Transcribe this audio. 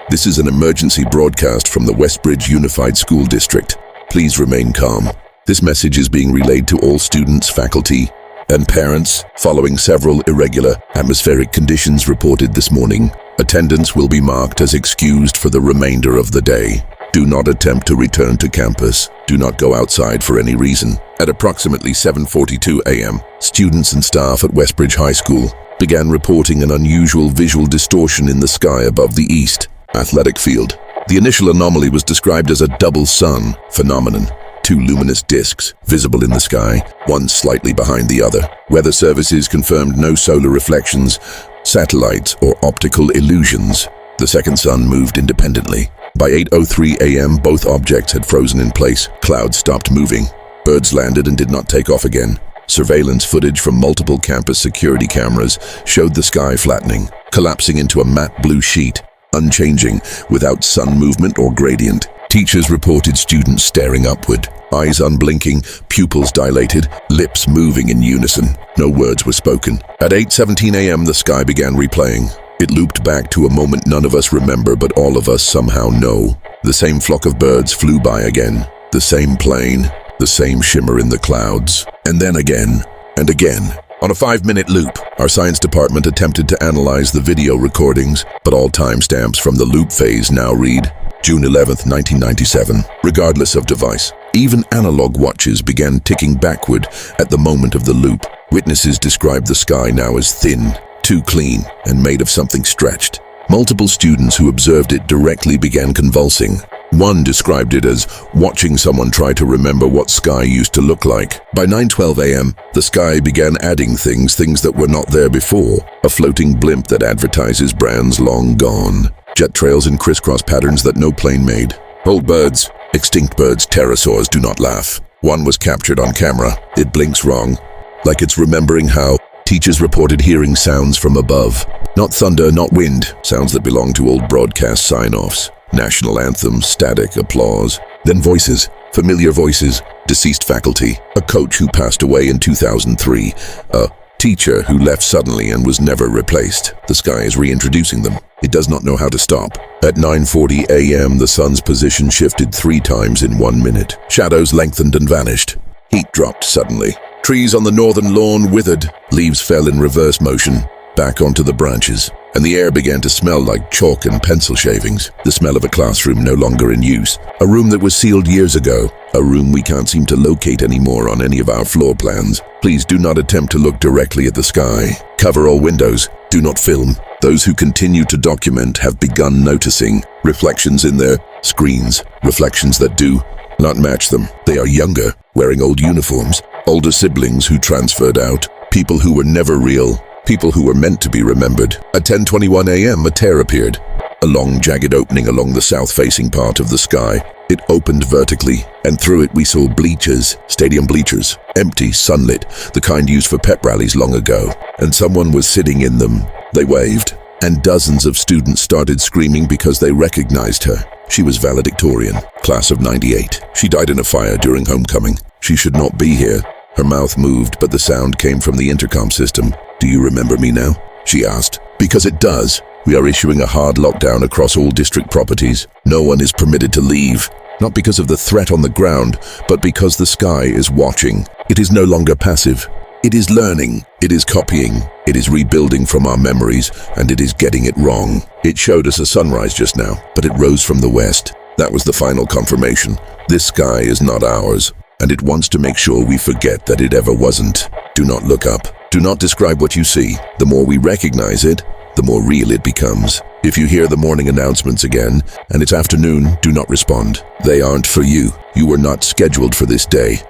This is an emergency broadcast from the Westbridge Unified School District. Please remain calm. This message is being relayed to all students, faculty, and parents following several irregular atmospheric conditions reported this morning. Attendance will be marked as excused for the remainder of the day. Do not attempt to return to campus. Do not go outside for any reason. At approximately 7:42 a.m., students and staff at Westbridge High School began reporting an unusual visual distortion in the sky above the East Athletic Field. The initial anomaly was described as a double sun phenomenon. Two luminous discs visible in the sky, one slightly behind the other. Weather services confirmed no solar reflections, satellites, or optical illusions. The second sun moved independently. By 8:03 a.m., both objects had frozen in place. Clouds stopped moving. Birds landed and did not take off again. Surveillance footage from multiple campus security cameras showed the sky flattening, collapsing into a matte blue sheet, unchanging, without sun movement or gradient. Teachers reported students staring upward, eyes unblinking, pupils dilated, lips moving in unison. No words were spoken. At 8:17 a.m., the sky began replaying. It looped back to a moment none of us remember, but all of us somehow know. The same flock of birds flew by again, the same plane, the same shimmer in the clouds, and then again, and again. On a 5-minute loop, our science department attempted to analyze the video recordings, but all timestamps from the loop phase now read June 11, 1997, regardless of device. Even analog watches began ticking backward at the moment of the loop. Witnesses described the sky now as thin, too clean, and made of something stretched. Multiple students who observed it directly began convulsing. One described it as watching someone try to remember what sky used to look like. By 9:12 a.m., the sky began adding things that were not there before. A floating blimp that advertises brands long gone. Jet trails in crisscross patterns that no plane made. Old birds, extinct birds, pterosaurs, do not laugh. One was captured on camera. It blinks wrong, like it's remembering how. Teachers reported hearing sounds from above. Not thunder, not wind, sounds that belong to old broadcast sign-offs. National anthem, static, applause. Then voices, familiar voices, deceased faculty, a coach who passed away in 2003, a teacher who left suddenly and was never replaced. The sky is reintroducing them. It does not know how to stop. At 9:40 a.m., the sun's position shifted 3 times in 1 minute. Shadows lengthened and vanished. Heat dropped suddenly. Trees on the northern lawn withered. Leaves fell in reverse motion, back onto the branches, and the air began to smell like chalk and pencil shavings. The smell of a classroom no longer in use. A room that was sealed years ago. A room we can't seem to locate anymore on any of our floor plans. Please do not attempt to look directly at the sky. Cover all windows. Do not film. Those who continue to document have begun noticing reflections in their screens. Reflections that do not match them. They are younger, wearing old uniforms. Older siblings who transferred out. People who were never real. People who were meant to be remembered. At 10:21 a.m., a tear appeared. A long, jagged opening along the south-facing part of the sky. It opened vertically, and through it we saw bleachers, stadium bleachers, empty, sunlit, the kind used for pep rallies long ago. And someone was sitting in them. They waved, and dozens of students started screaming because they recognized her. She was valedictorian, class of '98. She died in a fire during homecoming. She should not be here. Her mouth moved, but the sound came from the intercom system. "Do you remember me now?" she asked. "Because it does. We are issuing a hard lockdown across all district properties. No one is permitted to leave. Not because of the threat on the ground, but because the sky is watching. It is no longer passive. It is learning. It is copying. It is rebuilding from our memories, and it is getting it wrong. It showed us a sunrise just now, but it rose from the west. That was the final confirmation. This sky is not ours, and it wants to make sure we forget that it ever wasn't. Do not look up. Do not describe what you see. The more we recognize it, the more real it becomes. If you hear the morning announcements again, and it's afternoon, do not respond. They aren't for you. You were not scheduled for this day.